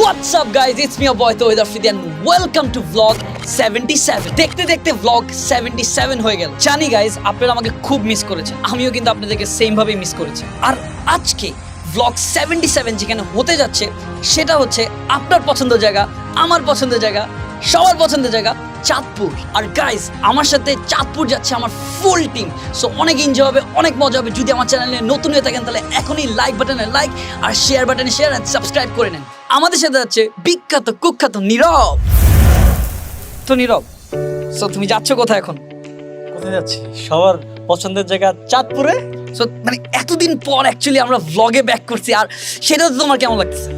What's up guys, it's me your boy Tohid Afridi and welcome to vlog 77. দেখতে দেখতে vlog 77 হয়ে গেল। জানি গাইজ আপনারা আমাকে খুব মিস করেছেন, আমিও কিন্তু আপনাদেরকে সেম ভাবে মিস করেছি। আর আজকে vlog 77 যেখানে হতে যাচ্ছে সেটা হচ্ছে আপনার পছন্দের জায়গা, আমার পছন্দের জায়গা, সবার পছন্দের জায়গা চাঁদপুর। আর গাইজ আমার সাথে চাঁদপুর যাচ্ছে আমার ফুল টিম, সো অনেক এনজয় হবে, অনেক মজা হবে। যদি আমার চ্যানেলে নতুন হয়ে থাকেন তাহলে এখনই লাইক বাটনে লাইক আর শেয়ার বাটনে শেয়ার আর সাবস্ক্রাইব করে নেন। আমাদের সাথে যাচ্ছে বিখ্যাত কুখ্যাত নীরব। তো নীরব, সো তুমি যাচ্ছ কোথায় এখন? কোথায় যাচ্ছি? সবার পছন্দের জায়গা চাঁদপুরে। সো মানে এতদিন পর অ্যাকচুয়ালি আমরা ভ্লগে ব্যাক করছি, আর সেটা তো তোমার কেমন লাগতেছে?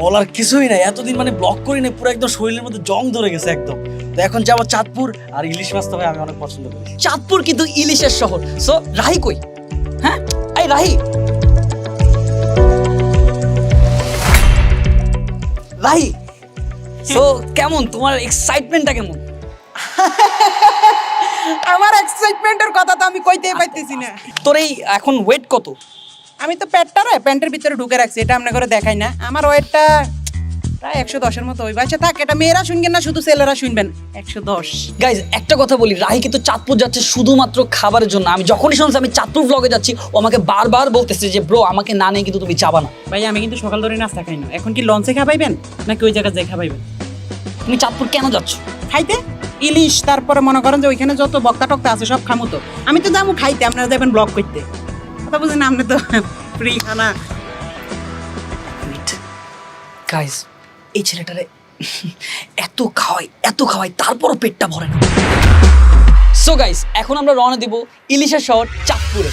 বলার কিছুই নাই, এতদিন মানে ব্লগ করি না, পুরো একদম শরীরের মধ্যে জং ধরে গেছে একদম। তো এখন যাবো চাঁদপুর, আর ইলিশ মাছ তো ভাই আমি অনেক পছন্দ করি। চাঁদপুর কিন্তু ইলিশের শহর। সো রাহি কই? হ্যাঁ এই রাহি, রাহি সো কেমন তোমার এক্সাইটমেন্টটা কেমন? আমার এক্সাইটমেন্টের কথা তো আমি কইতেই পাইতেছি না। তোর এই এখন ওয়েট কত? আমি তো প্যান্টের ভিতরে ঢুকে রাখছি, এটা আপনার করে দেখাই না। আমার ওয়েটটা প্রায় 110-এর মতো হইবে। আচ্ছা থাক, এটা মেয়েরা শুনবেন না, শুধু ছেলেরা শুনবেন। 110। গাইজ একটা কথা বলি, রাহি কিন্তু চাঁদপুর যাচ্ছে শুধুমাত্র খাবারের জন্য। আমি যখনই শুনছি আমি চাঁদপুর ব্লগে যাচ্ছি, ও আমাকে বারবার বলতেছে যে ব্রো আমাকে না নিয়ে কিন্তু তুমি যাবা না। ভাই আমি কিন্তু সকাল ধরে নাস্তা খাই না। এখন কি লঞ্চে খাবাইবেন নাকি ওই জায়গায় যাই খাবাইবেন? তুমি চাঁদপুর কেন যাচ্ছ? খাইতে ইলিশ, তারপরে মনে করেন যে ওইখানে যত বক্তা টক্তা আছে সব খামো। তো আমি তো যাবো খাইতে, আপনারা যাবেন ব্লগ করতে। কথা বুঝেন, আপনি তো ফ্রি খানা। গাইজ এই ছেলেটারে এত খাওয়াই তারপরও পেটটা ভরে না। সো গাইজ এখন আমরা রওনা দিব ইলিশের শহর চাঁদপুরে।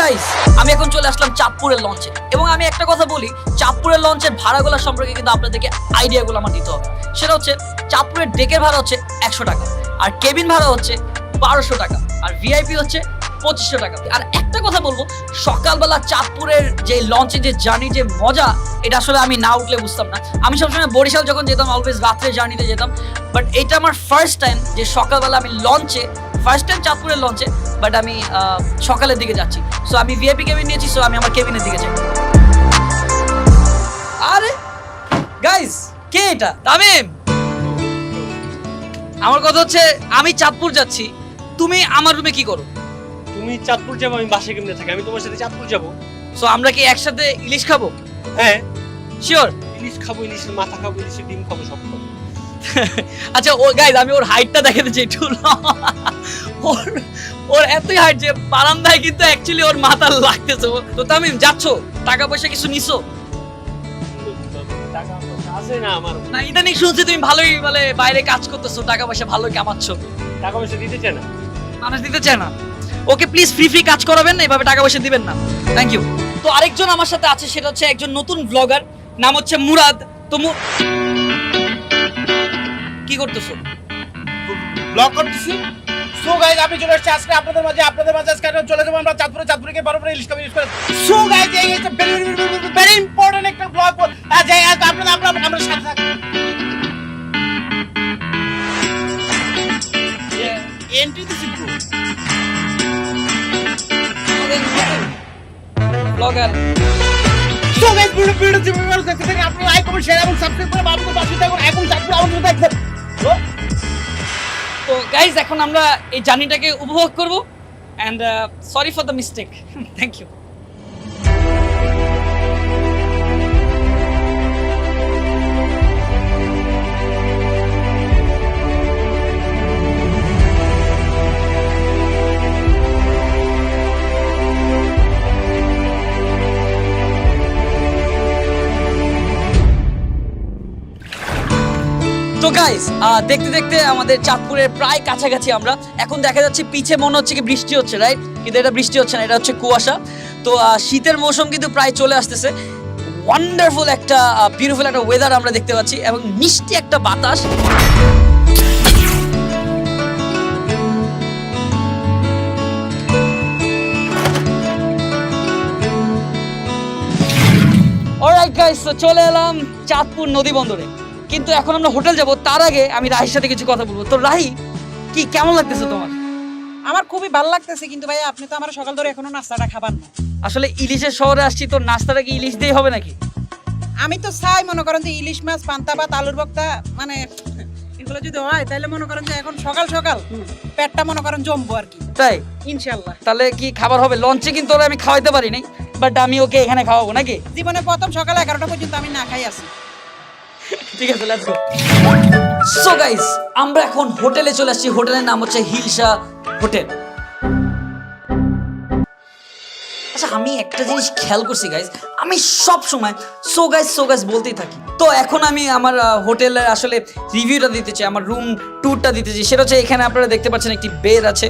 গাইস আমি এখন চলে আসলাম চাঁদপুরের লঞ্চে, এবং আমি একটা কথা বলি, চাঁদপুরের লঞ্চের ভাড়াগুলো সম্পর্কে কিন্তু আপনাদেরকে আইডিয়াগুলো আমার দিতে হবে। সেটা হচ্ছে চাঁদপুরের ডেকের ভাড়া হচ্ছে 100 টাকা, আর কেবিন ভাড়া হচ্ছে 1200 টাকা, আর ভিআইপি হচ্ছে 2500 টাকা। আর একটা কথা বলবো, সকালবেলা চাঁদপুরের যে লঞ্চে যে জার্নি যে মজা, এটা আসলে আমি না উঠলে বুঝতাম না। আমি সবসময় বরিশাল যখন যেতাম অলওয়েজ রাত্রে জার্নিতে যেতাম, বাট এটা আমার ফার্স্ট টাইম যে সকালবেলা আমি লঞ্চে, ফার্স্ট টাইম চাঁদপুরের লঞ্চে, বাট আমি সকালের দিকে যাচ্ছি। সো আমি ভিআইপি কেবিন নিয়েছি, সো আমি আমার কেবিনের দিকে যাই। আরে গাইস কে এটা? তামিম। আমার কথা হচ্ছে আমি চাঁদপুর যাচ্ছি, তুমি আমার রুমে কি করো? তুমি চাঁদপুর যাবো, আমি বাসে কেমনে থাকি, আমি তোমার সাথে চাঁদপুর যাবো। সো আমরা কি একসাথে ইলিশ খাবো? হ্যাঁ শিওর। ইলিশ খাবো, ইলিশের মাথা খাবো, ইলিশের ডিম খাবো, সব খাবো। আচ্ছা ও গাইস আমি ওর হাইটটা দেখাতে চাই একটু। ওর এতই হাইট যে বারান্দায় কিন্তু অ্যাকচুয়ালি ওর মাথা লাগতেছে। তো তামিম যাচ্ছ, টাকা পয়সা কিছু নিছো? টাকা আছে না আমার। না ইদানিং শুনছি তুমি ভালোই মানে বাইরে কাজ করতেছো, টাকা পয়সা ভালোই কামাচ্ছ। টাকা পয়সা দিতে চায় না, মানুষ দিতে চায় না। ওকে প্লিজ ফ্রি কাজ করাবেন না, এভাবে টাকা পয়সা দিবেন না। Thank you. তো আরেকজন আমার সাথে আছে, সেটা হচ্ছে একজন নতুন ব্লগার, নাম হচ্ছে মুরাদ। তো কি করতেছো? ব্লগ করতেছি। সো গাইস আমি চলে আসছি আজকে আপনাদের মাঝে আজকে চলে যাবো আমরা চাঁদপুরে গিয়ে বড় ইলিশ খাবো। সো গাইস এই একটা ভেরি ইম্পর্টেন্ট একটা ব্লগ। যাই আপনারা আমরা সাথে থাকুন। এন্ট্রি দিছি bro. Blogger. So guys video যদি দেখতে থাকেন আপনারা লাইক কমেন্ট শেয়ার এবং সাবস্ক্রাইব করে আমাদের পাশে থাকুন। এখন চাঁদপুর আমাদের দেখবেন। তো গাইজ এখন আমরা এই জার্নিটাকে উপভোগ করব, and sorry for the mistake. Thank you. তো গাইস দেখতে দেখতে আমাদের চাঁদপুরের প্রায় কাছাকাছি আমরা। এখন দেখা যাচ্ছে পিছে মনে হচ্ছে কি বৃষ্টি হচ্ছে, রাইট? কিন্তু এটা বৃষ্টি হচ্ছে না, এটা হচ্ছে কুয়াশা। তো শীতের মৌসুম কিন্তু প্রায় চলে আসতেছে। ওয়ান্ডারফুল একটা বিউটিফুল একটা ওয়েদার আমরা দেখতে পাচ্ছি এবং মিষ্টি একটা বাতাস। অলরাইট গাইস, তো চলে এলাম চাঁদপুর নদী বন্দরে। কিন্তু এখন আমরা হোটেল যাব, তার আগে আমি রাহির সাথে কিছু কথা বলবো। তো রাহি, কি কেমন লাগতেছে তোমার? আমার খুবই ভালো লাগতেছে, কিন্তু ভাই আপনি তো আমার সকাল ধরে এখনো নাস্তাটা খাবার না। আসলে ইলিশের শহরে আসছি, তো নাস্তাটা কি ইলিশ দিয়ে হবে নাকি? আমি তো চাই মনে করেন যে ইলিশ মাছ, পান্তা ভাত, আলুর ভর্তা, মানে এগুলো যদি হয় তাহলে মনে করেন যে এখন সকাল সকাল পেটটা মনে করেন জমবো আর কি, তাই? ইনশাল্লাহ। তাহলে কি খাবার হবে? লঞ্চে কিন্তু ওরা আমি খাওয়াইতে পারি নাই, বাট আমি ওকে এখানে খাওয়াবো নাকি? জীবনে প্রথম সকাল 11টা পর্যন্ত আমি না খাই আছি। ঠিক আছে, লেটস গো। সো গাইস, আমরা এখন হোটেলে চলে আসছি। হোটেলের নাম হচ্ছে হিলসা হোটেল। আচ্ছা, আমি একটা জিনিস খেয়াল করছি গাইস, আমি সব সময় সো গাইস বলতেই থাকি। তো এখন আমি আমার হোটেলের আসলে রিভিউটা দিতে চাই, আমার রুম ট্যুরটা দিতে চাই। সেটা হচ্ছে এখানে আপনারা দেখতে পাচ্ছেন একটি বেড আছে,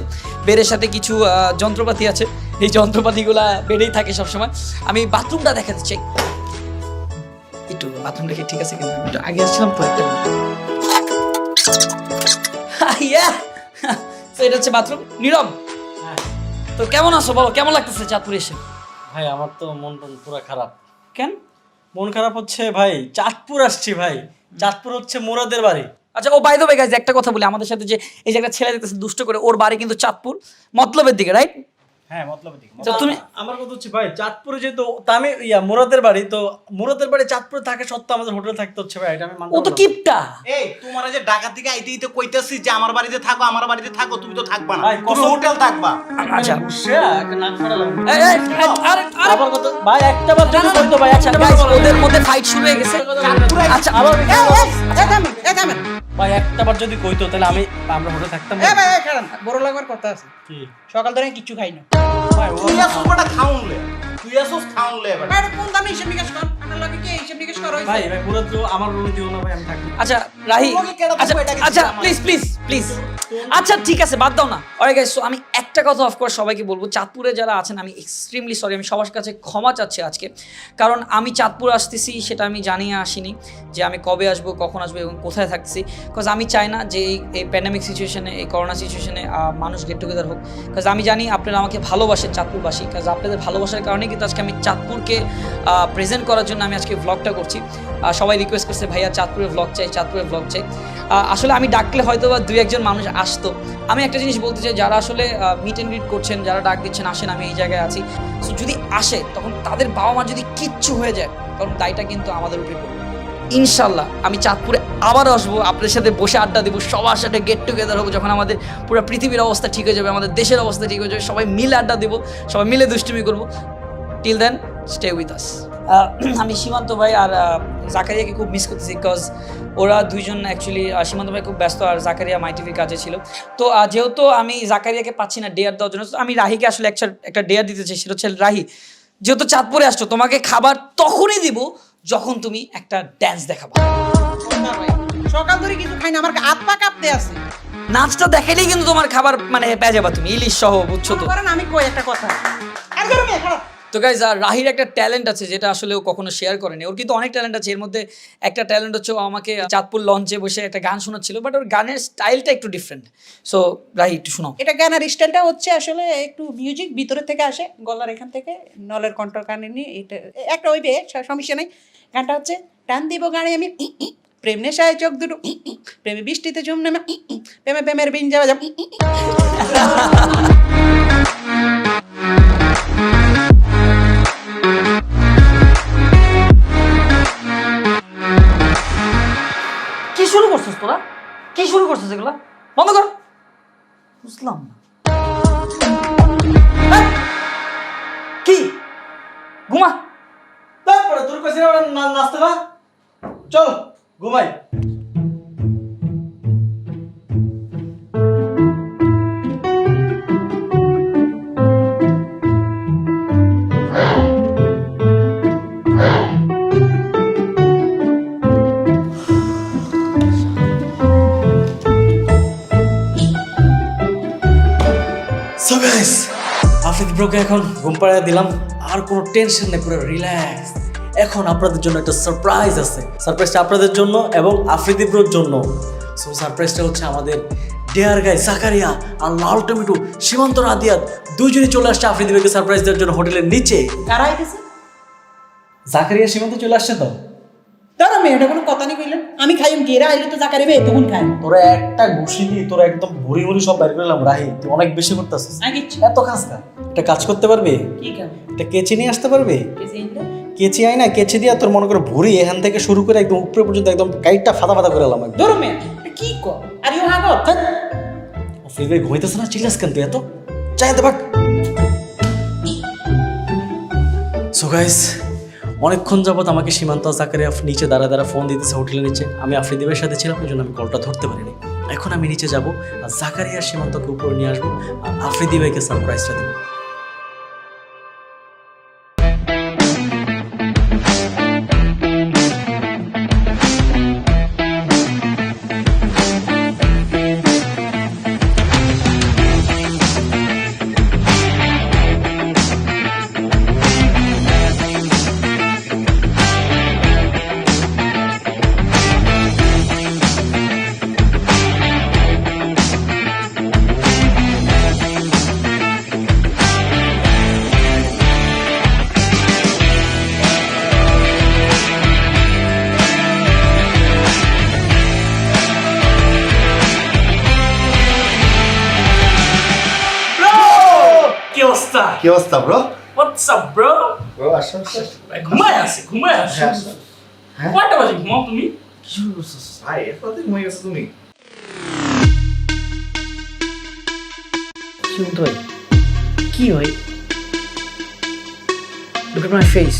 বেডের সাথে কিছু যন্ত্রপাতি আছে। এই যন্ত্রপাতিগুলা বেডেই থাকে সবসময়। আমি বাথরুমটা দেখাতে চাই, একটু বাথরুম দেখে। ঠিক আছে, কিন্তু একটু আগে আসছিলাম তো একটা তো এটা হচ্ছে বাথরুম। নীরব, তো কেমন আছো বলো, কেমন লাগতেছে চাঁদপুর এসে? ভাই আমার তো মন টন পুরো খারাপ। কেন মন খারাপ হচ্ছে ভাই, চাঁদপুর আসছি ভাই। চাঁদপুর হচ্ছে মোরাদের বাড়ি। আচ্ছা, ও বাই দ্য ওয়ে গাইস, একটা কথা বলি, আমাদের সাথে যে এই যে একটা ছেলে দেখতেছে দুষ্ট করে, ওর বাড়ি কিন্তু চাঁদপুর মতলবের দিকে, রাইট? হ্যাঁ, মতলব ঠিক। তো তুমি আমার কথা হচ্ছে ভাই, চাঁদপুরে যেহেতু তা আমি মোরাদের বাড়ি, তো মোরাদের বাড়ি চাঁদপুরে থাকে সত্ত্বেও আমাদের হোটেল থাকতে হচ্ছে ভাই, এটা আমি মানতে ও তো পারলাম না। কিপটা। এই তোমার যে ঢাকা থেকে আইতে কইতাছি যে আমার বাড়িতে থাকো, আমার বাড়িতে থাকো, তুমি তো থাকবা না, ভাই, তুমি হোটেল থাকবা। আচ্ছা, সে একটা নাক ফাটালাম। এই, এই, আরে আরে আবার কথা ভাই, একটা বার যদি বলতো ভাই, আচ্ছা একটা গাইস, বার ওদের মধ্যে ফাইট শুরু হয়ে গেছে। আচ্ছা, আবার থামেন। ভাই একটা বার যদি কইতো তাহলে আমরা হোটেল থাকতাম না। ভাই খারাপ, বড় লাগবার কথা আছে। কি সকাল ধরে কিচ্ছু খাই না। ভাই তুই আসো বড় খাউনলে, তুই আসো খাউনলে এবার। ভাই কোন দামে হিসাব নিকাশ কর, আমার লাগে কি হিসাব নিকাশ করা হইছে? ভাই পুরো তো আমার রুমে দিও না ভাই, আমি থাকি। আচ্ছা রাহি, তোমাকে কেডা আচ্ছা দেবো এটাকে আচ্ছা, আমার? প্লিজ আচ্ছা ঠিক আছে, বাদ দাও না। অলরাইট গাইস, সো আমি একটা কথা অফকোর্স সবাইকে বলবো, চাঁদপুরে যারা আছেন আমি এক্সট্রিমলি সরি, আমি সবার কাছে ক্ষমা চাচ্ছি আজকে। কারণ আমি চাঁদপুর আসতেছি সেটা আমি জানিয়ে আসিনি যে আমি কবে আসবো, কখন আসবো এবং কোথায় থাকছি। বিকজ আমি চাই না যে এই প্যান্ডামিক সিচুয়েশনে, এই করোনা সিচুয়েশনে মানুষ গেট টুগেদার হোক। বিকজ আমি জানি আপনারা আমাকে ভালোবাসেন, চাঁদপুরবাসী। বিকজ আপনাদের ভালোবাসার কারণে কিন্তু আজকে আমি চাঁদপুরকে প্রেজেন্ট করার জন্য আমি আজকে ভ্লগটা করছি। সবাই রিকোয়েস্ট করছে ভাইয়া চাঁদপুরের ভ্লগ চাই, চাঁদপুরের ভ্লগ চাই। আসলে আমি ডাকলে হয়তো বা 2-1 মানুষ আসতো। আমি একটা জিনিস বলতে চাই, যারা আসলে মিট অ্যান্ড গ্রিট করছেন, যারা ডাক দিচ্ছেন আসেন, আমি এই জায়গায় আছি। সো যদি আসে তখন তাদের বাবা মা যদি কিচ্ছু হয়ে যায়, তখন দায়টা কিন্তু আমাদের উপরে পড়বে। ইনশাল্লাহ আমি চাঁদপুরে আবার আসবো, আপনাদের সাথে বসে আড্ডা দেবো, সবার সাথে গেট টুগেদার হবো। যখন আমাদের পুরো পৃথিবীর অবস্থা ঠিক হয়ে যাবে, আমাদের দেশের অবস্থা ঠিক হয়ে যাবে, সবাই মিলে আড্ডা দেবো, সবাই মিলে দুষ্টুমি করবো। Till then stay with us. আমি সীমান্ত ভাই আর জাকারিয়াকে খুব মিস করতেছি, বিকজ ওরা দুইজন অ্যাকচুয়ালি, সীমান্ত ভাই খুব ব্যস্ত আর জাকারিয়া মাই টিভির কাজে ছিল। তো যেহেতু আমি জাকারিয়াকে পাচ্ছি না ডেয়ার দেওয়ার জন্য, আমি রাহিকে আসলে একটা ডেয়ার দিতে চাই। সেটা হচ্ছে, রাহি যেহেতু চাঁদপুরে আসছো, তোমাকে খাবার তখনই দিব যখন তুমি একটা ড্যান্স দেখাবা। সকাল ধরে কিছু খাই না, আমার হাত পা কাঁপতে আছে। নাচটা দেখাইলেই কিন্তু তোমার খাবার মানে পেয়ে যাবা তুমি, ইলিশ সহ, বুঝছো তো? করেন আমি কই একটা কথা। আর ধরো মেয়ে খারাপ। তো গাইজ, রাহির একটা ট্যালেন্ট আছে যেটা আসলে ও কখনো শেয়ার করেনি। ওর কিন্তু অনেক ট্যালেন্ট আছে, এর মধ্যে একটা ট্যালেন্ট হচ্ছে ও আমাকে চাঁদপুর লঞ্চে বসে একটা গান শোনাচ্ছিল, বাট ওর গানের স্টাইলটা একটু ডিফারেন্ট। সো রাহি, একটু শোনাও। এটা গানের স্টাইলটা হচ্ছে আসলে একটু মিউজিক ভিতরে থেকে আসে, গলার এখান থেকে নলের কণ্ঠ কানে নিয়ে এটা একটা ওইবে সমস্যা নেই। গানটা হচ্ছে, টান দিব গানে আমি প্রেম নেশায় চোখ দুটো, প্রেমে বৃষ্টিতে ঝুম নেমে, প্রেমে প্রেমের বিন যাওয়া যাব। কি শুরু করছিস তোরা? কি শুরু করছিস এগুলা? বন্ধ কর। বুঝলাম না। এই, কি ঘুমা? তারপরে তোর কাছে নাচতে না, চল ঘুমাই। সো গাইস আফ্রিদি ব্রোকে এখন ঘুম পাড়িয়ে দিলাম, আর কোনো টেনশন নেই, পুরো রিল্যাক্স। এখন আপনাদের জন্য একটা সারপ্রাইজ আছে, সারপ্রাইজটা আপনাদের জন্য এবং আফ্রিদি ব্রোর জন্য। সো সারপ্রাইজটা হচ্ছে আমাদের ডেয়ার গাই জাকারিয়া আর লাল টমেটো সীমান্ত রাদিয়াত দুজনেই চলে আসছে আফ্রিদি ব্রোকে সারপ্রাইজ দেওয়ার জন্য হোটেলের নিচে। কারা আইতেছে? জাকারিয়া সীমান্ত চলে আসছে তো। তারা মেয়েটা কোনো কথা নেই কইলেন, আমি খাইম কি এরা আইলে তো জাকারে বে তখন খাই। তোরা একটা ঘুষি দিয়ে তোরা একদম ভুড়ি ভুড়ি সব বাইর করলাম। রাহি তুই অনেক বেশি করতেছিস, আমি কিচ্ছু এত কাজ না। একটা কাজ করতে পারবি, কি কাম একটা কেচি নিয়ে আসতে পারবি? কেসে ইনটা কেচি আই না, কেচি দিয়া তোর মনে করে ভুড়ি এখান থেকে শুরু করে একদম উপরে পর্যন্ত একদম কাইটটা ফাটা ফাটা করে এলাম। ধরো মেয়ে এটা কি কর আর ইউ হাগো অফিস ভাই ঘুমাইতেছে না, চিল্লাস কেন তুই এত? চাইতে পাক। সো গাইস অনেকক্ষণ যাবত আমাকে সীমান্ত জাকারিয়া নিচে দাঁড়া ফোন দিতেছে হোটেলের নিচে। আমি আফ্রিদি ভাইয়ের সাথে ছিলাম, ওই জন্য আমি কলটা ধরতে পারিনি। এখন আমি নিচে যাব আর জাকারিয়া সীমান্তকে উপরে নিয়ে আসবো আর আফ্রিদি ভাইকে সারপ্রাইজটা দেবো। কি অবস্থা? কি অবস্থা bro? What's up bro? Bro আসো ঘুমায় আছি। হ্যাঁ। কয়টা বাজে ঘুমাও তুমি? কি শুরু করছিস ভাই? এরপরে ঘুমিয়ে গেছো তুমি? শুনতে হয় কি হয়? Look at my face.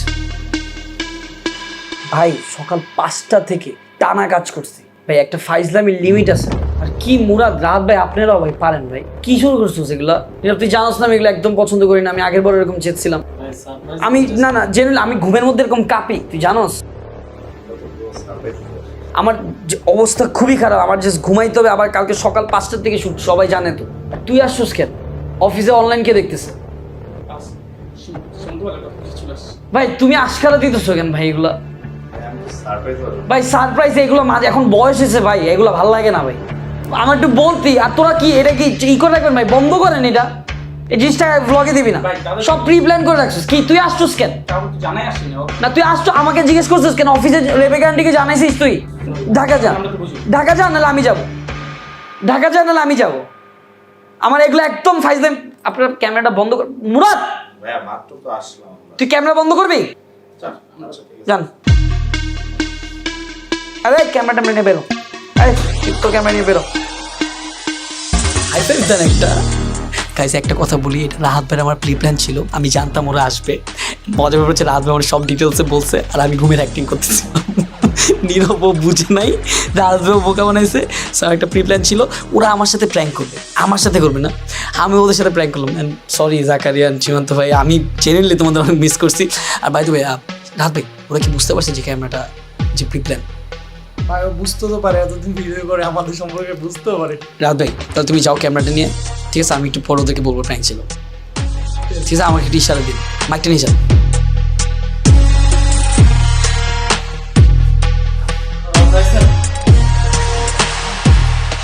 ভাই সকাল 5টা থেকে টানা কাজ করছি ভাই, একটা ফাইজলামি লিমিট আছে। আর কি মুরাদ রাত ভাই, আপনারাও ভাই পারেন ভাই। কি শুরু করছো এগুলা? তুই জানোস না আমি এগুলো একদম পছন্দ করি না। আমি আগের বার এরকম চেয়েছিলাম। আমি না জেনারেল আমি ঘুমের মধ্যে এরকম কাঁপি, তুই জানোস। আমার অবস্থা খুবই খারাপ, আমার জাস্ট ঘুমাইতে হবে। আবার কালকে সকাল 5টার থেকে শুট, সবাই জানে তো। আর তুই আসছিস কেন? অফিসে অনলাইন কে দেখতেছে? ভাই তুমি আশকারা দিতেছো কেন ভাই এগুলা? ভাই সারপ্রাইজ এগুলো মাঝে এখন বয়স হয়েছে ভাই, এগুলো ভালো লাগে না ভাই। আমার একটু বলতি। আর তোরা কি এটা কি ই করে রাখবেন ভাই? বন্ধ করেন এটা, এই জিনিসটা ব্লগে দিবি না। সব প্রি প্ল্যান করে রাখছিস। কি তুই আসছিস কেন? না তুই আসছো আমাকে জিজ্ঞেস করছিস কেন? অফিসে রেবেকা আন্টিকে জানাইছিস তুই? ঢাকা যা, ঢাকা যা, নাহলে আমি যাবো। ঢাকা যা, নাহলে আমি যাবো। আমার এগুলো একদম ফাইজলাম। আপনার ক্যামেরাটা বন্ধ কর মুরাদ। ভাইয়া মাত্র তো আসলাম। তুই ক্যামেরা বন্ধ করবি? জান আরে ক্যামেরাটা নিয়ে বেরো। আরে তোর ক্যামেরা নিয়ে বেরো। হাইফাইভ দেন একটা। গাইস একটা কথা বলি, এটা রাহাত ভাইয়ের আমার প্রি প্ল্যান ছিল। আমি জানতাম ওরা আসবে। মজা ব্যাপার হচ্ছে রাহাত ভাই আমার সব ডিটেলসে বলছে আর আমি ঘুমের অ্যাক্টিং করতেছিলাম। নীরব বুঝে নাই, রাহাত ভাই বোকা বানাইছে। স্যার একটা প্রি প্ল্যান ছিল, ওরা আমার সাথে প্র্যাঙ্ক করবে, আমার সাথে করবে না। আমি ওদের সাথে প্র্যাঙ্ক করলাম। সরি জাকারিয়া সীমান্ত ভাই, আমি জেনুইনলি তোমাদের অনেক মিস করছি। আর বাই দ্য ওয়ে রাহাত ভাই, ওরা কি বুঝতে পারছে যে ক্যামেরাটা যে প্রি প্ল্যান? ভাই বুঝতে তো পারে, এতদিন ভিডিও করে আমাদের সম্পর্কে বুঝতেও পারে। রাত ভাই তাহলে তুমি যাও ক্যামেরাটা নিয়ে, ঠিক আছে? আমি একটু পরে ওদেরকে বলবো প্র্যাঙ্ক ছিল, ঠিক আছে? আমাকে একটু ইশারা দিন, মাইকটা নিয়ে যান।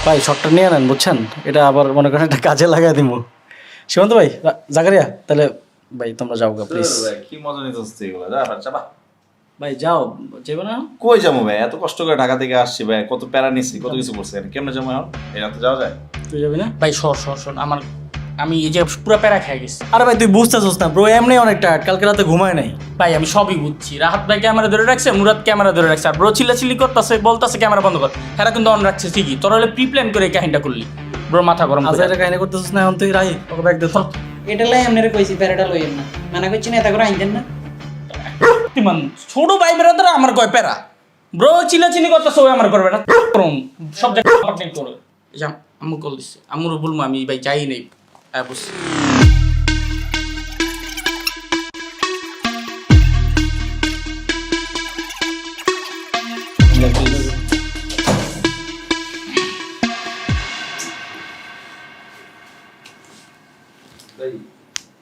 ভাই শটটা নিয়ে নেন, বুঝছেন? এটা আবার মনে করেন একটা কাজে লাগাই দিব। সীমান্ত ভাই, জাকারিয়া, তাহলে ভাই তোমরা যাও গা প্লিজ। কি মজা নিতেছিস এগুলো? যা বাচ্চা বা। ভাই যাও, যাবে না? কই যাবো ভাই? এত কষ্ট করে ঢাকা থেকে আসছি ভাই, কত প্যারা নিচ্ছি, কত কিছু করছি। কেমনে যাবো এখন? এই রাতে যাওয়া যায়? তুই যাবি না? ভাই শোন আমি এই যে পুরো প্যারা খেয়ে গেছি আরে ভাই তুই বুঝতেছিস না ব্রো, এমনি অনেক টায়ার্ড, কালকে রাতে ঘুমায় নাই। ভাই। আমি সবই বুঝছি। রাহাত ভাই ক্যামেরা ধরে রাখছে, মুরাদ ক্যামেরা ধরে রাখছে, আর ব্রো চিল্লাচিল্লি করতেছে, বলতেছে ক্যামেরা বন্ধ কর। হ্যাঁ কিন্তু অন রাখছে ঠিকই। তোরা হলে প্রি প্ল্যান করে এই কাহিনীটা করলি। ব্রো মাথা গরম করে। আচ্ছা এটা কাহিনী করতেছিস না এখন তুই? রাহি ওকে ব্যাগ দে তো। এটা লাই আমনেরে কইছি প্যারাটা লইয়েন না, মানা করছি না, এটা করে আইতেন না। তিমান ছোট ভাই বেরাদার আমার কয় প্যারা। ব্রো চিল্লাচিল্লি করতেছে, ওই আমার করবে না। সব জায়গায় কমপ্লেইন করো। এই যে আম্মু কল দিচ্ছে, আম্মুরও বলবো আমি ভাই যাই নেই। বুঝছি।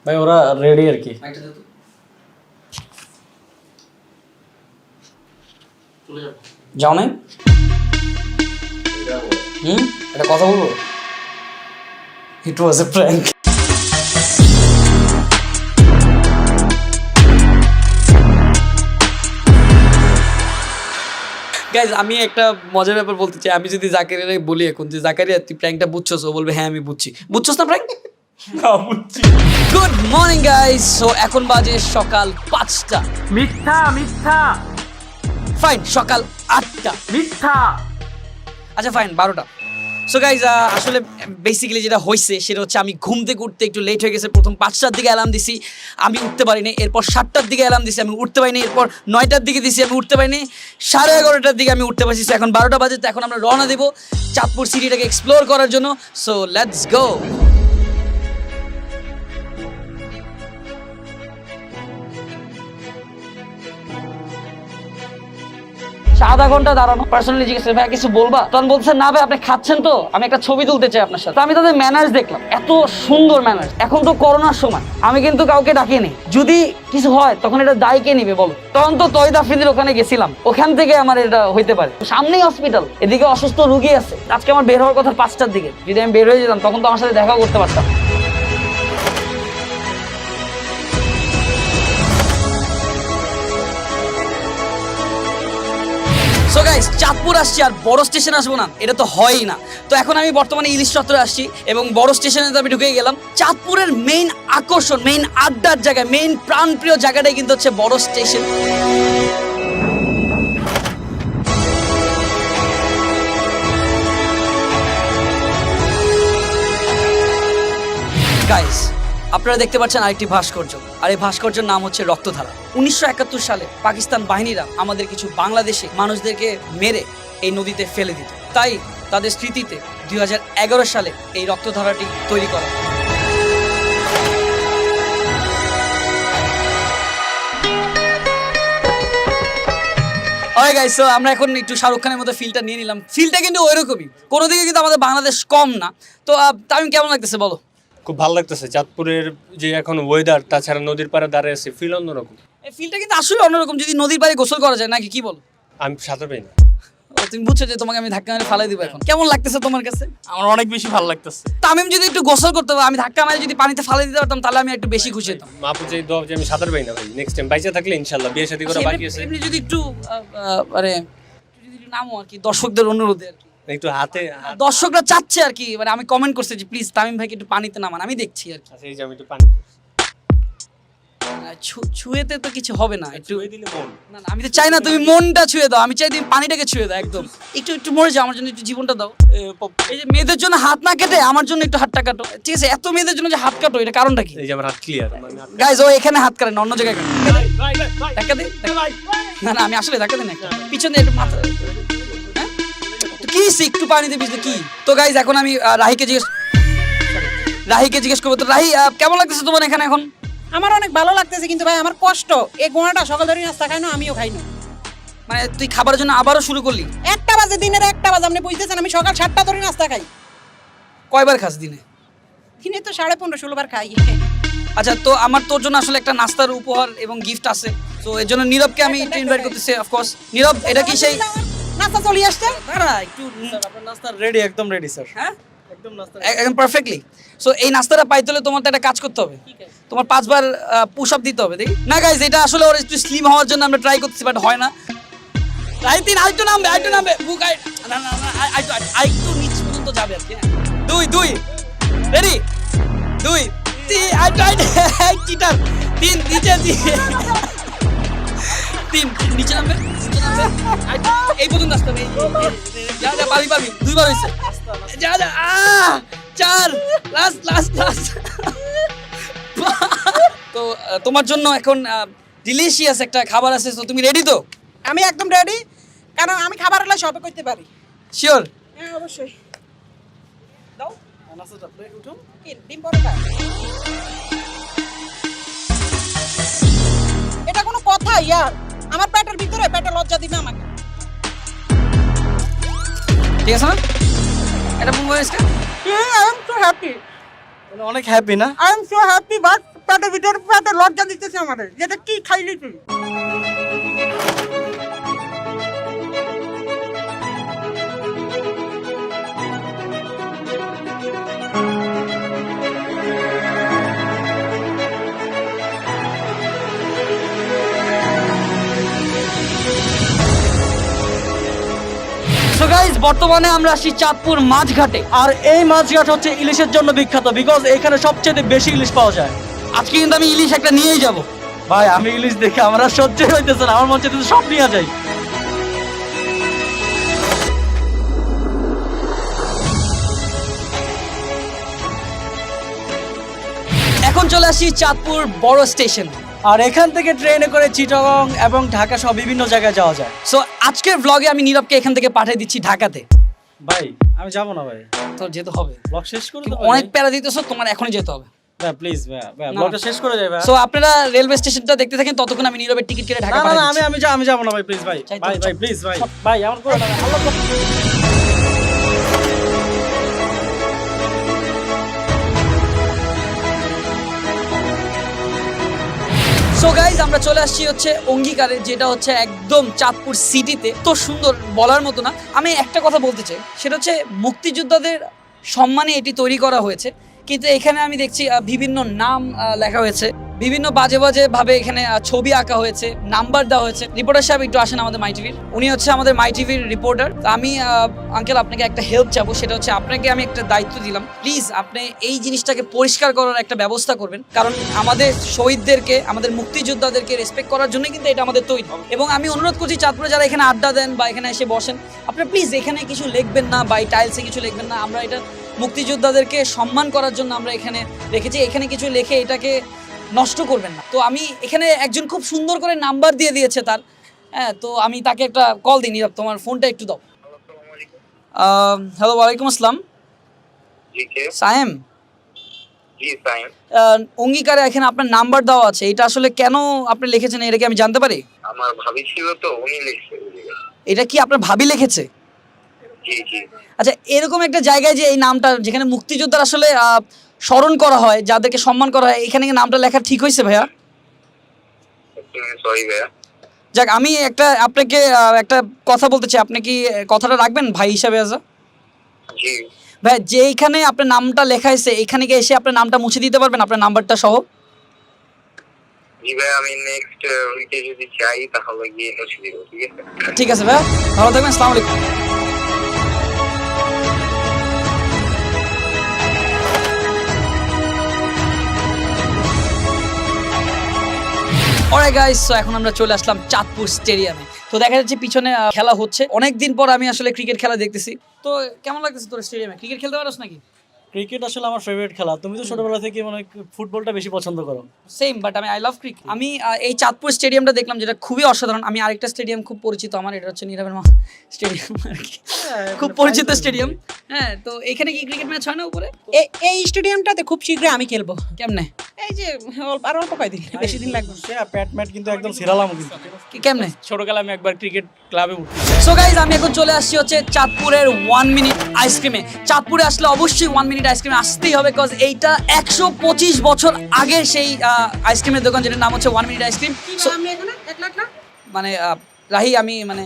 ভাই ওরা রেডি আর কি। যাও নাই এটা কথা বলবো। ইট ওয়াজ এ প্র্যাঙ্ক। গাইজ আমি একটা মজার ব্যাপার বলতে চাই, আমি যদি জাকারিয়াকে বলি এখন যে জাকারিয়া তুই প্র্যাঙ্কটা বুঝছস, ও বলবে হ্যাঁ আমি বুঝছি। বুঝছস না prank? Good morning guys. So এখন বাজে সকাল 5টা। মিথ্যা মিথ্যা ফাইন, সকাল 8টা। মিথ্যা। আচ্ছা ফাইন 12টা। সো গাইজ আসলে বেসিক্যালি যেটা হয়েছে সেটা হচ্ছে আমি ঘুম থেকে উঠতে একটু লেট হয়ে গেছে। প্রথম 5টার দিকে অ্যালার্ম দিছি, আমি উঠতে পারিনি। এরপর 7টার দিকে অ্যালার্ম দিছি, আমি উঠতে পারিনি। এরপর 9টার দিকে দিছি, আমি উঠতে পারিনি। 11:30টার দিকে আমি উঠতে পারছি। এখন 12টা বাজে, তো এখন আমরা রওনা দেবো চাঁদপুর সিটিটাকে এক্সপ্লোর করার জন্য। So let's go. আধা ঘন্টা দাঁড়ানো, পার্সোনালি জিজ্ঞেস ভাই কিছু বলবা, তখন বলছে না ভাই আপনি খাচ্ছেন তো, আমি একটা ছবি তুলতে চাই আপনার সাথে। তো আমি তাদের ম্যানার্স দেখলাম, এত সুন্দর ম্যানার্স। এখন তো করোনার সময়, আমি কিন্তু কাউকে ডাকিনি। যদি কিছু হয় তখন এটা দায় কে নিবে বলো? তখন তো তহিদ আফ্রিদির ওখানে গেছিলাম, ওখান থেকে আমার এটা হইতে পারে। সামনেই হসপিটাল, এদিকে অসুস্থ রুগী আছে। আজকে আমার বের হওয়ার কথা 5টার দিকে, যদি আমি বের হয়ে যেতাম তখন তো আমার সাথে দেখাও করতে পারতাম। সো গাইস চাঁদপুর আসছি আর বড় স্টেশন আসবো না, এটা তো হয়ই না। তো এখন আমি বর্তমানে ইলিশ চত্বরে আসছি এবং বড় স্টেশনে তো আমি ঢুকে গেলাম। চাঁদপুরের মেইন আকর্ষণ, মেইন আড্ডার জায়গা, মেইন প্রাণপ্রিয় জায়গাটাই কিন্তু হচ্ছে বড় স্টেশন। গাইস আপনারা দেখতে পাচ্ছেন আরেকটি ভাস্কর্য, আর এই ভাস্কর্যের নাম হচ্ছে রক্তধারা। 1971 সালে পাকিস্তান বাহিনীরা আমাদের কিছু বাংলাদেশি মানুষদেরকে মেরে এই নদীতে ফেলে দিত, তাই তাদের স্মৃতিতে 2011 সালে এই রক্তধারাটি তৈরি করা। অলরাইট গাইস, সো আমরা এখন একটু শাহরুখ খানের মতো ফিলটা নিয়ে নিলাম। ফিলটা কিন্তু ওইরকমই, কোনো দিকে কিন্তু আমাদের বাংলাদেশ কম না। তো তামিম কেমন লাগতেছে বলো? খুব ভালো লাগতেছে চাঁদপুরের যে এখন ওয়েদার, তাছাড়া নদীর পাড়ে দাঁড়িয়ে আছে, ফিল অন্যরকম। এই ফিলটা কিন্তু আসলে অন্যরকম, যদি নদীর পাড়ে গোসল করা যায় নাকি, কি বলো? আমি সাঁতার পাই না। তুমি বুঝছো যে তোমাকে আমি ধাক্কা মেরে ফালাই দিব এখন। কেমন লাগতেছে তোমার কাছে? আমার অনেক বেশি ভালো লাগতেছে। তামিম যদি একটু গোসল করতে পারতো, আমি ধাক্কা মেরে যদি পানিতে ফালাই দিতে পারতাম তাহলে আমি একটু বেশি খুশি হতাম। মাপু যে দোয়া যে আমি সাঁতার পাই না ভাই, নেক্সট টাইম বাইচা থাকলে ইনশাআল্লাহ বিয়ে শাদী করা বাকি আছে, এমনি যদি একটু মানে যদি একটু নামো আর কি, দর্শকদের অনুরোধে আর কি। একটু হাতে দর্শকরা চাচ্ছে আর কি, মানে আমি কমেন্ট করছি যে প্লিজ তামিম ভাইকে একটু পানিতে নামান, আমি দেখছি আর কি। আচ্ছা এই যে আমি একটু পানি ছুঁয়েতে তো কিছু হবে না, একটু ছুঁয়ে দিলে মন। না না, আমি তো চাই না তুমি মনটা ছুঁয়ে দাও, আমি চাই তুমি পানিটাকে ছুঁয়ে দাও একদম। একটু একটু মরে যাও, আমার জন্য একটু জীবনটা দাও। এই যে মেয়েদের জন্য হাত না কেটে আমার জন্য একটু হাতটা কাটো, ঠিক আছে? এত মেয়েদের জন্য যে হাত কাটো, এটা কারণটা কি? এই যে আমার হাত ক্লিয়ার, মানে গাইজ ও এখানে হাত কাটে না, অন্য জায়গায় কাটে। ধাক্কা দে, না না আমি আসলে ধাক্কা দিই না, পিছনে একটু মাথা। হ্যাঁ তো কি একটু পানিতে ভিজলে কি? তো গাইজ এখন আমি রাহিকে জিজ্ঞেস করবো। তো রাহি কেমন লাগতেছে তোমার এখানে এখন? আমার অনেক ভালো লাগতেছে, কিন্তু ভাই আমার কষ্ট। এই গোয়াটা সকাল ধরে নাস্তা খাই না, আমিও খাই না। মানে তুই খাবারের জন্য আবারও শুরু করলি? 1টা বাজে, দিনের 1টা বাজে, আপনি বুঝতেছেন? আমি সকাল 7টা ধরে নাস্তা খাই। কয়বার খাস দিনে? দিনে তো 15.5-16 বার খাই। আচ্ছা, তো আমার তোর জন্য আসলে একটা নাস্তার উপহার এবং গিফট আছে। তো এর জন্য নীরবকে আমি একটু ইনভাইট করতেছি। অফকোর্স নীরব, এটা কি সেই নাস্তা চলে আসছে? দাঁড়া একটু, আপনার নাস্তা রেডি, একদম রেডি স্যার। হ্যাঁ একদম নাস্তা একদম পারফেক্টলি। সো এই নাস্তাটা পাইতে হলে তোমার তো একটা কাজ করতে হবে, তোমার 5 বার পুশ আপ দিতে হবে। দেখি না গাইজ, এটা আসলে ওর একটু স্লিম হওয়ার জন্য আমরা ট্রাই করতেছি, বাট হয় না। আরেকটু নামবে বুক, না না না, আরেকটু নিচ পর্যন্ত যাবে আর কি। 2 রেডি, 2 3 চিটার 3 নিচে নামবে, এই পর্যন্ত আসতে হবে। যা পারবি 2 বার হয়েছে, যা 4 লাস্ট। তো তোমার জন্য এখন ডিলিশিয়াস একটা খাবার আছে, তো তুমি রেডি তো? আমি একদম রেডি, কারণ আমি খাবার হলে সবে করতে পারি। শিওর? হ্যাঁ অবশ্যই। দাও নাস্তাটা প্লেট উঠাও। কি ডিম পরোটা? এটা কোনো কথা ইয়ার? আমার পেটের ভিতরে পেটে লজ্জা দিবে আমাকে। ঠিক আছে না? এটা মন বয়সটা আই এম সো হ্যাপি, মানে অনেক হ্যাপি না? I am so happy, but পেটের ভিতর পেটে লজ্জা দিতেছে আমাদের, যেটা কি খাইলি তুই? সো গাইস, বর্তমানে আমরা আসি চাঁদপুর মাছঘাটে। আর এই মাছঘাট হচ্ছে ইলিশের জন্য বিখ্যাত, বিকজ এখানে সবচেয়ে বেশি ইলিশ পাওয়া যায়। আজকে কিন্তু আমি ইলিশ একটা নিয়েই যাব। ভাই আমি ইলিশ দেখে আমার আর সহ্যই হইতেছে না, আমার মন চাইতেছে সব নিয়ে যাই। এখন চলে আসি চাঁদপুর বড় স্টেশন। আর এখান থেকে ট্রেনে করে চিটাগং এবং ঢাকা সহ বিভিন্ন জায়গায় যাওয়া যায়। সো আজকের ব্লগে আমি নীরবকে এখান থেকে পাঠিয়ে দিচ্ছি ঢাকাতে। ভাই আমি যাবো না ভাই, তোর যেতে হবে, ব্লগ শেষ করে কিন্তু দাও। অনেক প্যারা দিতেছো, তোমার এখনই যেতে হবে। ভাই প্লিজ ভাই, না, ব্লগটা শেষ করে যাই ভাই। সো আপনারা রেলওয়ে স্টেশনটা দেখতে থাকেন, ততক্ষণ আমি নীরবের টিকিট কেটে ঢাকা না না পাঠিয়ে না, দিচ্ছি। আমি যাবো না ভাই, প্লিজ ভাই চাই তো, ভাই চল। ভাই প্লিজ ভাই ভাই এমন করো না ভাই, আল্লাহ সো গাইজ, আমরা চলে আসছি হচ্ছে অঙ্গীকারে, যেটা হচ্ছে একদম চাঁদপুর সিটিতে। তো সুন্দর, বলার মতো না। আমি একটা কথা বলতে চাই, সেটা হচ্ছে মুক্তিযোদ্ধাদের সম্মানে এটি তৈরি করা হয়েছে, কিন্তু এখানে আমি দেখছি বিভিন্ন নাম লেখা হয়েছে, বিভিন্ন বাজে বাজে ভাবে এখানে ছবি আঁকা হয়েছে, নাম্বার দেওয়া হয়েছে। রিপোর্টার সাহেব একটু আসেন আমাদের মাই টিভির, উনি হচ্ছে আমাদের মাই টিভির রিপোর্টার। তো আমি আঙ্কেল আপনাকে একটা হেল্প চাবো, সেটা হচ্ছে আপনাকে আমি একটা দায়িত্ব দিলাম, প্লিজ আপনি এই জিনিসটাকে পরিষ্কার করার একটা ব্যবস্থা করবেন, কারণ আমাদের শহীদদেরকে, আমাদের মুক্তিযোদ্ধাদেরকে রেসপেক্ট করার জন্য কিন্তু এটা আমাদের তৈরি। এবং আমি অনুরোধ করছি চাঁদপুরে যারা এখানে আড্ডা দেন বা এখানে এসে বসেন, আপনারা প্লিজ এখানে কিছু লিখবেন না বা এই টাইলসে কিছু লিখবেন না। আমরা এটা মুক্তিযোদ্ধাদেরকে সম্মান করার জন্য আমরা এখানে রেখেছি, এখানে কিছু লিখে এটাকে নষ্ট করবেন না। তো আমি এখানে একজন খুব সুন্দর করে নাম্বার দিয়ে দিয়েছে তার, হ্যাঁ, তো আমি তাকে একটা কল দিই। নীরব, তোমার ফোনটা একটু দাও। হ্যালো, ওয়ালাইকুম আসসালাম। সায়েম, অঙ্গীকারে এখানে আপনার নাম্বার দেওয়া আছে, এটা আসলে কেন আপনি লিখেছেন এটা কি আমি জানতে পারি? আমার ভাবি ছিল তো, উনি লিখছে। এটা কি আপনার ভাবি লিখেছে? জি জি। আচ্ছা, এরকম একটা জায়গায় যে এই নামটা, যেখানে মুক্তিযোদ্ধার আসলে স্মরণ করা হয়, যাদেরকে সম্মান করা হয়, এখানে কি নামটা লেখা ঠিক হয়েছে ভাইয়া? সরি ভাইয়া। যাক, আমি আপনাকে একটা কথা বলতে চাই, আপনি কি কথাটা রাখবেন ভাই হিসাবে? জি ভাই, যেইখানে আপনার নামটা লেখা হয়েছে, এখানে কি এসে আপনার নামটা মুছে দিতে পারবেন, আপনার নাম্বারটা সহ? জি ভাইয়া, আমি নেক্সট উইকে যদি চাই তাহলে গিয়ে মুছে দিব, ঠিক আছে? ঠিক আছে ভাইয়া, ভালো থাকবেন, আসসালামু আলাইকুম। অলরাইট গাইস, সো এখন আমরা চলে আসলাম চাঁদপুর স্টেডিয়ামে। তো দেখা যাচ্ছে পিছনে খেলা হচ্ছে, অনেকদিন পর আমি আসলে ক্রিকেট খেলা দেখতেছি। তো কেমন লাগতেছে তোর স্টেডিয়ামে ক্রিকেট খেলতে পারোস নাকি? ক্রিকেট আসলে আমার ফেভারিট খেলা, তুমি তো ছোটবেলা থেকে মানে ফুটবলটা বেশি পছন্দ করো। সেম, বাট আমি আই লাভ ক্রিকেট। আমি এই চাঁদপুর স্টেডিয়ামটা দেখলাম, যেটা খুবই অসাধারণ। আমি আরেকটা স্টেডিয়াম খুব পরিচিত আমার, এটা হচ্ছে নীরবের মা স্টেডিয়াম আর কি, খুব পরিচিত স্টেডিয়াম। হ্যাঁ, তো এখানে কি ক্রিকেট ম্যাচ হয় না উপরে? এই স্টেডিয়ামটাতে খুব শীঘ্রই আমি খেলবো। কেমনে? এই যে আর অল্প কয়দিন, বেশি দিন লাগবে। প্যাট ম্যাট কিন্তু একদম সিরালাম কিন্তু। কেমনে? ছোটকালে আমি একবার ক্রিকেট ক্লাবে উঠি। সো গাইজ, আমি এখন চলে আসছি হচ্ছে চাঁদপুরের 1 মিনিট আইসক্রিমে। চাঁদপুরে আসলে অবশ্যই 1 মিনিট আইসক্রিমে আসতেই হবে, বিকজ এইটা 125 বছর আগের সেই আইসক্রিমের দোকান, যেটার নাম হচ্ছে 1 মিনিট আইসক্রিম। আমি এখানে 1 লাখ না, মানে রাহি, আমি মানে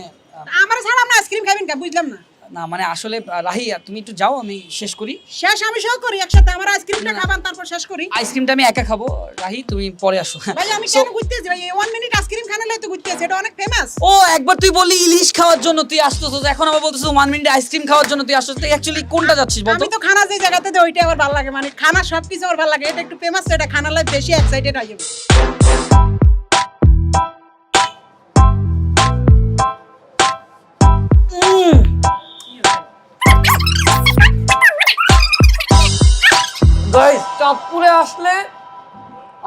আমার ছাড়া আপনি আইসক্রিম খাবেন কা, বুঝলাম না। না মানে আসলে রাহি, তুমি একটু যাও, আমি শেষ করি। শেষ আমি সহ করি একসাথে, আমার আইসক্রিমটা খাবেন তারপর শেষ করি। আইসক্রিমটা আমি একা খাবো, রাহি তুমি পরে আসো। ভাই আমি কেন ঘুরতেছি ভাই, 1 মিনিট আইসক্রিম খানালে তো ঘুরতেছি, এটা অনেক ফেমাস। ও, একবার তুই বললি ইলিশ খাওয়ার জন্য তুই আসতেছ, এখন আবার বলতেছ 1 মিনিট আইসক্রিম খাওয়ার জন্য তুই আসতেছ। তুই অ্যাকচুয়ালি কোনটা যাচ্ছিস বলতো? আমি তো খানা যে জায়গাতে দেই ওইটা আমার ভালো লাগে, মানে খানা সবকিছু আমার ভালো লাগে, এটা একটু ফেমাস, এটা খানা লাগে বেশি এক্সাইটেড হয়ে যাবে। গাইস, চাঁদপুরে আসলে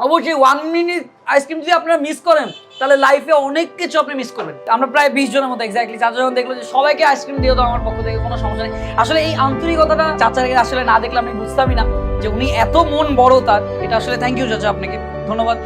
অবশ্যই 1 মিনিট আইসক্রিম যদি আপনারা মিস করেন, তাহলে লাইফে অনেক কিছু আপনি মিস করবেন। আমরা প্রায় 20 জনের মতো এক্স্যাক্টলি, চাচা যখন দেখলো যে সবাইকে আইসক্রিম দিয়ে দাও আমার পক্ষ থেকে, কোনো সমস্যা নেই। আসলে এই আন্তরিকতাটা চাচাকে আসলে না দেখলে আমি বুঝতামই না যে উনি এত মন বড় তার। এটা আসলে থ্যাংক ইউ চাচা, আপনাকে ধন্যবাদ।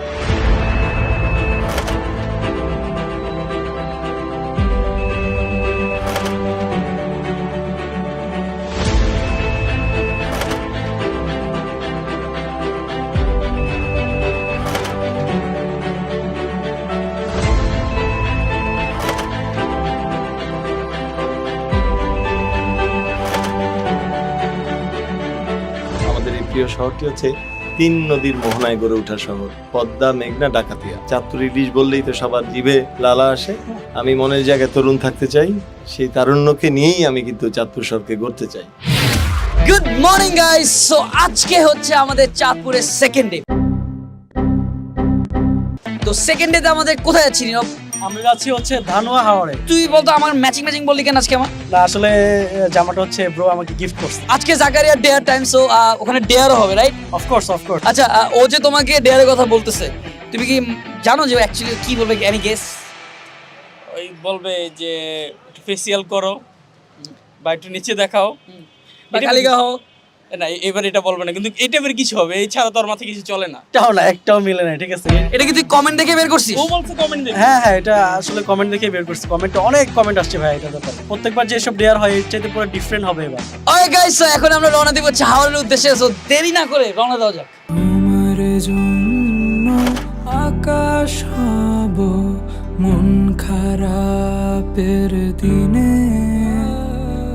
প্রিয় শহরটি হচ্ছে 3 নদীর মোহনায় গড়ে ওঠা শহর, পদ্মা, মেঘনা, ডাকাতিয়া। চাঁদপুর ইলিশ বললেই তো সবার জিভে লালা আসে। আমি মনের জায়গায় তরুণ থাকতে চাই, সেই তারুণ্যকে নিয়েই আমি কিন্তু চাঁদপুর শহরকে গড়তে চাই। Good morning guys. সো আজকে হচ্ছে আমাদের চাঁদপুরের সেকেন্ড ডে। তো সেকেন্ড ডেতে আমাদের কোথায় যাচ্ছি নীরব? আমরা যাচ্ছি হচ্ছে ধানুয়া হাওড়ে। তুই বলতো আমার ম্যাচিং বললি কেন আজকে আমার? না আসলে জামাটা হচ্ছে ব্রো আমাকে গিফট করছে। আজকে জাকারিয়ার ডেয়ার টাইম, সো ওখানে ডেয়ারও হবে, রাইট? অফকোর্স। আচ্ছা, ও যে তোমাকে ডেয়ারের কথা বলতেছে, তুমি কি জানো যে অ্যাকচুয়ালি কি বলবে? Any guess? ওই বলবে যে একটু ফেসিয়াল করো বা একটু নিচে দেখাও বা কালিকা হও? না, এবার এটা বলবে না, কিন্তু এই টাইপের কিছু হবে। এই ছাড়া তোর মাথায় কিছু চলে না। একটাও না, একটাও মিলে না, ঠিক আছে? এটা কি তুই কমেন্ট দেখে বের করছিস? ও বলছে কমেন্ট দেবে। হ্যাঁ, এটা আসলে কমেন্ট দেখে বের করছি। কমেন্টে অনেক কমেন্ট আসছে ভাই এটা ব্যাপারে। প্রত্যেকবার যে সব ডেয়ার হয় এর চাইতে পুরো ডিফারেন্ট হবে এবার। ওকে গাইস, সো এখন আমরা রওনা দিব হচ্ছে হাওড়ের উদ্দেশ্যে। সো দেরি না করে রওনা দেওয়া যাক। তোমার জন্য আকাশ হব মন খারাপের দিনে,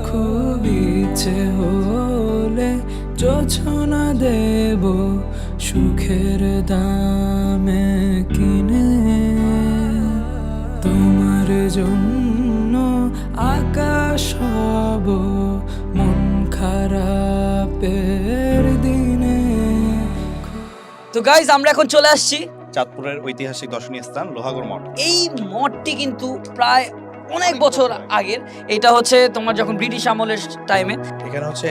খুব ইচ্ছে হলে যোছনা দেব সুখের দামে কিনে। তোমার জন্য আকাশ হব মন খারাপের দিনে। তো গাইস, আমরা এখন চলে আসছি চাঁদপুরের ঐতিহাসিক দর্শনীয় স্থান লোহাগড় মঠ। এই মঠটি কিন্তু প্রায় অনেক বছর আগের। এটা হচ্ছে তোমার যখন ব্রিটিশ আমলের টাইমে। এখানে হচ্ছে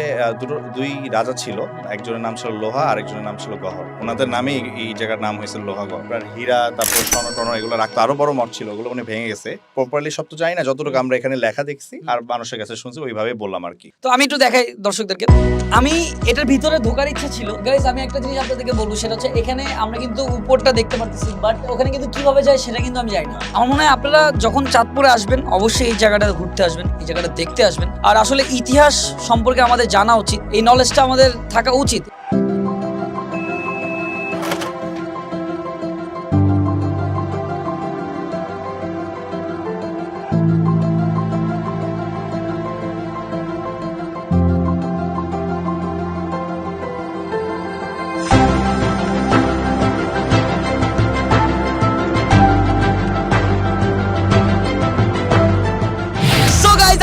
দুই রাজা ছিল, একজনের নাম ছিল লোহা আর একজনের নাম ছিল গহর। ওনাদের নামে এই জায়গার নাম হয়েছে লোহাগড়। আপনার হীরা, তারপর স্বর্ণ টর্ণ এগুলো রাখতো। আরো বড় মঠ ছিল, ওগুলো মানে ভেঙে গেছে। প্রপারলি সব তো জানি না, যতটুকু আমরা এখানে লেখা দেখছি আর মানুষের কাছে শুনছি ওইভাবে বললাম আর কি। তো আমি একটু দেখাই দর্শকদেরকে। আমি এটার ভিতরে ঢোকার ইচ্ছা ছিল গাইস। আমি একটা জিনিস আপনাদেরকে বলবো, সেটা হচ্ছে এখানে আমরা কিন্তু উপরটা দেখতে পারতেছি, বাট ওখানে কিন্তু কিভাবে যায় সেটা কিন্তু আমি জানি না। আমার মনে হয় আপনারা যখন চাঁদপুরে আসবেন অবশ্যই এই জায়গাটা ঘুরতে আসবেন, এই জায়গাটা দেখতে আসবেন। আর আসলে ইতিহাস সম্পর্কে আমাদের জানা উচিত, এই নলেজটা আমাদের থাকা উচিত।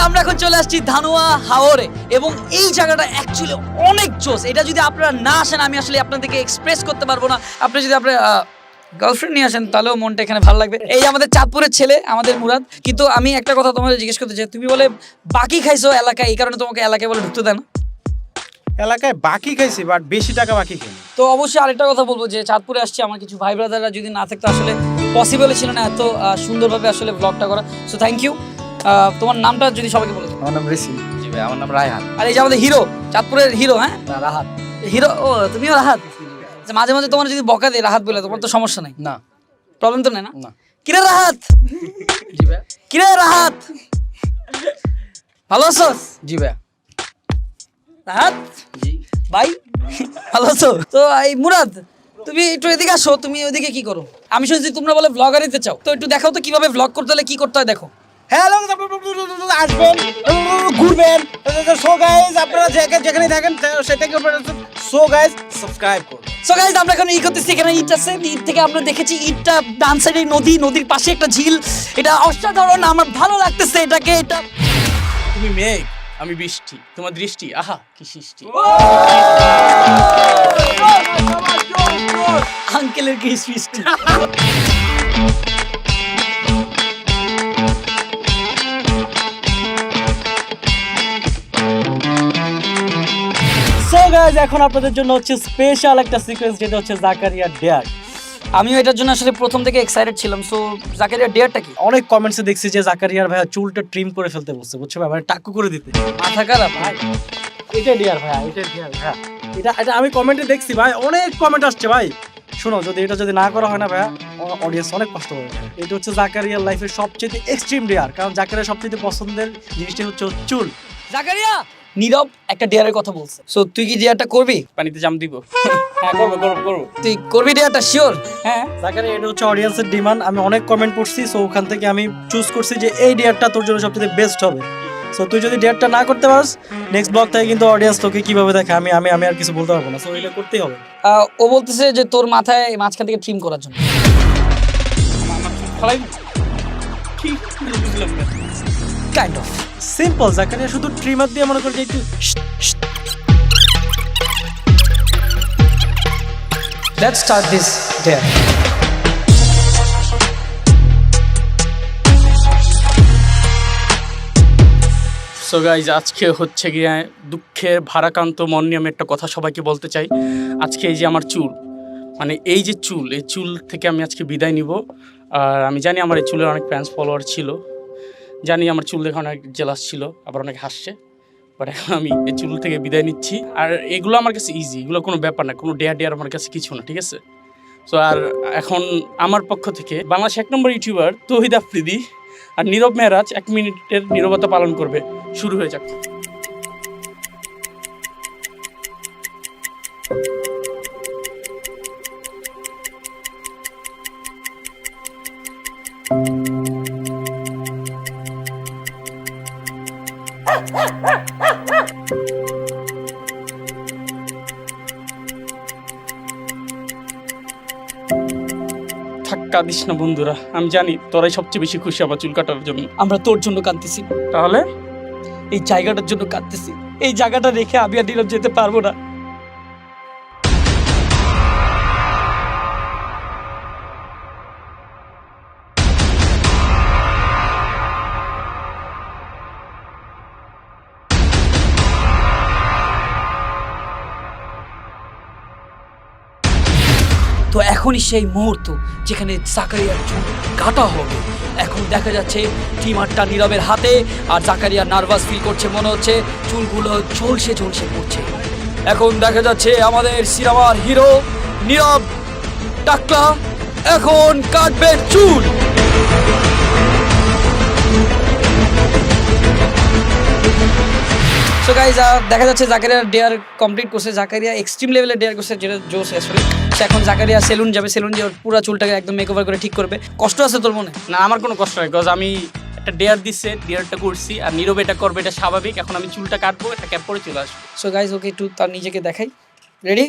আমরা এখন চলে আসছি ধানুয়া হাওরে, এবং এই জায়গাটা অ্যাকচুয়ালি অনেক জোস। এটা যদি আপনারা না আসেন, আমি আসলে আপনাদেরকে এক্সপ্রেস করতে পারবো না। আপনি যদি আপনার গার্লফ্রেন্ড নিয়ে আসেন তাহলেও মনটা এখানে ভালো লাগবে। এই আমাদের চাঁদপুরের ছেলে, আমাদের মুরাদ। কিন্তু আমি একটা কথা তোমাদের জিজ্ঞেস করতে চাই, তুমি বলে বাকি খাইছো এলাকায়, এই কারণে তোমাকে এলাকায় বলে ঢুকতে দেয় না? এলাকায় বাকি খাইছি, বাট বেশি টাকা বাকি খাই। তো অবশ্যই আরেকটা কথা বলবো যে চাঁদপুরে আসছি, আমার কিছু ভাই ব্রাদাররা যদি না থাকতো আসলে পসিবল ছিল না এত সুন্দরভাবে আসলে ব্লগটা করা। So thank you. তোমার নামটা যদি সবাইকে বলে দাও। আমার নাম রেসিম। জি ভাই, আমার নাম রায়হান। আর এই যে আমাদের হিরো, চাঁদপুরের হিরো। হ্যাঁ, রাহাত। হিরো। ও, তুমিও রাহাত? আচ্ছা, মাঝে মাঝে তোমার যদি বকা দেয় রাহাত বলে, তোমার তো সমস্যা নাই? না, প্রবলেম তো নেই না? না। কিরে রাহাত? জি ভাই। কিরে রাহাত, ভালো আছো? জি ভাই। রাহাত ভাই, ভালো আছো? তো এই মুরাদ, তুমি একটু এদিকে আসো। তুমি ওইদিকে কি করো? আমি শুনছি তোমরা বলে ব্লগার দিতে চাও, তো একটু দেখাও তো কিভাবে ব্লগ করতে হলে কি করতে হয়, দেখো। হ্যালো, আসবেন, ঘুরবেন। সো গাইস, আপনারা যেখানে থাকেন সেটাকে সো গাইস সাবস্ক্রাইব করুন। সো গাইস, আমরা এখন ই করতেছি। এখানে ইট আছে, ইট থেকে আমরা দেখেছি ইটটা ডান সাইডে নদী, নদীর পাশে একটা ঝিল। এটা অসাধারণ, আমার ভালো লাগতেছে এটাকে। এটা তুমি মেঘ, আমি বৃষ্টি, তোমার দৃষ্টি আহা কি সৃষ্টি। আঙ্কেলের কি সৃষ্টি। সো গাইস, এখন আপনাদের জন্য হচ্ছে স্পেশাল একটা সিকোয়েন্স, যেটা হচ্ছে জাকারিয়া ডেয়ার। আমিও এটার জন্য আসলে প্রথম থেকে এক্সাইটেড ছিলাম। সো জাকারিয়া ডেয়ারটা কি? অনেক কমেন্টসে দেখছি যে জাকারিয়ার ভাইয়া চুলটা ট্রিম করে ফেলতে বলছে, বুঝছো ভাই, মানে টাকু করে দিতে। মাথা খারাপ ভাই। এটা ডিয়ার ভাইয়া, এটা ডিয়ার ভাইয়া। এটা আমি কমেন্টে দেখছি ভাই, অনেক কমেন্ট আসছে ভাই। শোনো, এটা যদি না করা হয় না ভাইয়া, অডিয়েন্স অনেক কষ্ট হবে। এটা হচ্ছে জাকারিয়ার লাইফের সবচেয়ে এক্সট্রিম ডেয়ার, কারণ জাকারিয়ার সবচেয়ে পছন্দের জিনিসটা হচ্ছে চুল। জাকারিয়া, নীরব একটা ডেয়ারের কথা বলছে। সো তুই কি ডেয়ারটা করবি? পানিতে জাম দিব? হ্যাঁ, করবো। তুই করবি ডেয়ারটা শিওর? হ্যাঁ জাকারিয়া, এটা হচ্ছে অডিয়েন্সের ডিমান্ড। আমি অনেক কমেন্ট পড়ছি, সো ওখান থেকে আমি চুজ করছি যে এই ডেয়ারটা তোর জন্য সবচেয়ে বেস্ট হবে। সো তুই যদি ডেটটা না করতে পারস নেক্সট ব্লগ থেকে কিন্তু অডিয়েন্স তোকে কিভাবে দেখে আমি আমি আমি আর কিছু বলতে পারবো না, সো এটা করতেই হবে। ও বলতেছে যে তোর মাথায় মাঝখান থেকে ট্রিম করার জন্য। ফলাই কি বুঝলাম না। কাইন্ড অফ সিম্পল, জাকারিয়া শুধু ট্রিমার দিয়ে মনে কর যে একটু let's start this dare. So guys আজকে হচ্ছে গিয়ে দুঃখের ভারাক্রান্ত মন নিয়ে আমি একটা কথা সবাইকে বলতে চাই। আজকে এই যে আমার চুল, মানে এই যে চুল, এই চুল থেকে আমি আজকে বিদায় নিব। আর আমি জানি আমার এই চুলের অনেক ফ্যান্স ফলোয়ার ছিল, জানি আমার চুল দেখে অনেক জেলাস ছিল, আবার অনেক হাসছে, বাট এখন আমি এই চুল থেকে বিদায় নিচ্ছি। আর এগুলো আমার কাছে ইজি, এগুলো কোনো ব্যাপার না, কোনো ডেয়ার আমার কাছে কিছু না, ঠিক আছে? সো আর এখন আমার পক্ষ থেকে বাংলাদেশ 1 নম্বর ইউটিউবার তৌহিদ আফ্রিদি আর নীরব মেহরাজ 1 মিনিটের নীরবতা পালন করবে। শুরু হয়ে যাক। থাক, কাঁদিস না বন্ধুরা, আমি জানি তোরাই সবচেয়ে বেশি খুশি আমার চুল কাটার জন্য। আমরা তোর জন্য কাঁদতেছি, তাহলে এই জায়গাটার জন্য কাঁদতেছি। এই জায়গাটা রেখে আমি আর নীরব যেতে পারবো না। তো এখনই সেই মুহূর্ত যেখানে জাকারিয়ার চুল কাটা হবে। এখন দেখা যাচ্ছে ট্রিমারটা নীরবের হাতে, আর জাকারিয়া নার্ভাস ফিল করছে, মনে হচ্ছে চুলগুলো ঝলসে ঝলসে পড়ছে। এখন দেখা যাচ্ছে আমাদের সিনেমার হিরো নীরব টাকলা এখন কাটবে চুল। সো গাইজ দেখা যাচ্ছে জাকারিয়া ডেয়ার কমপ্লিট করছে, জাকারিয়া এক্সট্রিম লেভেলের ডেয়ার করছে, যেটা জোস আসলে। সে এখন জাকারিয়া সেলুন যাবে, সেলুন দিয়ে ওর পুরো চুলটাকে একদম মেকওভার করে ঠিক করবে। কষ্ট আছে তোর মনে? না, আমার কোনো কষ্ট নেই, বিকজ আমি একটা ডেয়ার দিচ্ছে, ডেয়ারটা করছি, আর নীরব এটা করবে, এটা স্বাভাবিক। এখন আমি চুলটা কাটবো, একটা ক্যাপ পরে চলে আসবো। সো গাইজ ওকে একটু তার নিজেকে দেখাই। রেডি?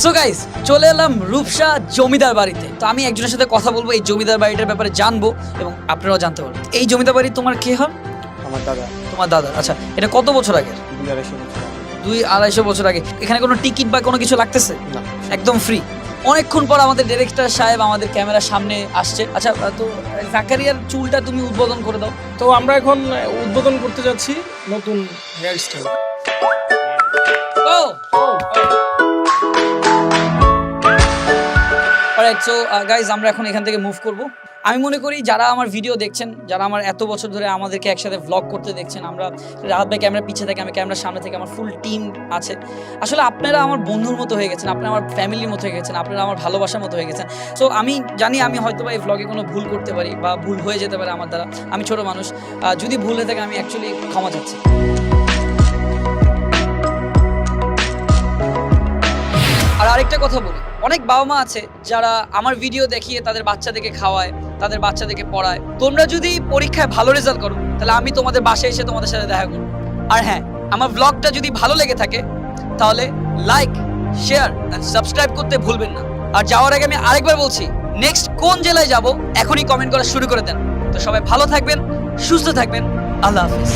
সো গাইস চলে এলাম রূপসা জমিদার বাড়িতে। তো আমি একজনের সাথে কথা বলবো, এই জমিদার বাড়িটার ব্যাপারে জানবো এবং আপনারাও জানতে পারবেন। এই জমিদার বাড়ি তোমার কে হন? আমার দাদা। তোমার দাদা? আচ্ছা, এটা কত বছর আগের? 200-250 বছর আগে। এখানে কোনো টিকিট বা কোনো কিছু লাগতেছে না, একদম ফ্রি। অনেকক্ষণ পর আমাদের ডিরেক্টর সাহেব আমাদের ক্যামেরার সামনে আসছে। আচ্ছা, তো জাকারিয়ার চুলটা তুমি উদ্বোধন করে দাও। তো আমরা এখন উদ্বোধন করতে যাচ্ছি নতুন hairstyle. Alright, so guys আমরা এখন এখান থেকে মুভ করব। আমি মনে করি যারা আমার ভিডিও দেখছেন, যারা আমার এত বছর ধরে আমাদেরকে একসাথে ভ্লগ করতে দেখছেন, আমরা রাহাত ভাই ক্যামেরার পিছিয়ে থাকি, আমি ক্যামেরার সামনে থেকে, আমার ফুল টিম আছে। আসলে আপনারা আমার বন্ধুর মতো হয়ে গেছেন, আপনারা আমার ফ্যামিলির মতো হয়ে গেছেন, আপনারা আমার ভালোবাসার মতো হয়ে গেছেন। সো আমি জানি আমি হয়তো বা এই ভ্লগে কোনো ভুল করতে পারি বা ভুল হয়ে যেতে পারে আমার দ্বারা, আমি ছোট মানুষ। যদি ভুল হয়ে থাকে আমি অ্যাকচুয়ালি ক্ষমা চাচ্ছি। আর আরেকটা কথা বলি, অনেক বাবা মা আছে যারা আমার ভিডিও দেখিয়ে তাদের বাচ্চাদেরকে খাওয়ায়, তাদের বাচ্চাদেরকে পড়ায়। তোমরা যদি পরীক্ষায় ভালো রেজাল্ট করো, তাহলে আমি তোমাদের বাসায় এসে তোমাদের সাথে দেখা করবো। আর হ্যাঁ, আমার ব্লগটা যদি ভালো লেগে থাকে তাহলে লাইক, শেয়ার এন্ড সাবস্ক্রাইব করতে ভুলবেন না। আর যাওয়ার আগে আমি আরেকবার বলছি, নেক্সট কোন জেলায় যাব এখনই কমেন্ট করা শুরু করে দেন। তো সবাই ভালো থাকবেন, সুস্থ থাকবেন, আল্লাহ হাফেজ।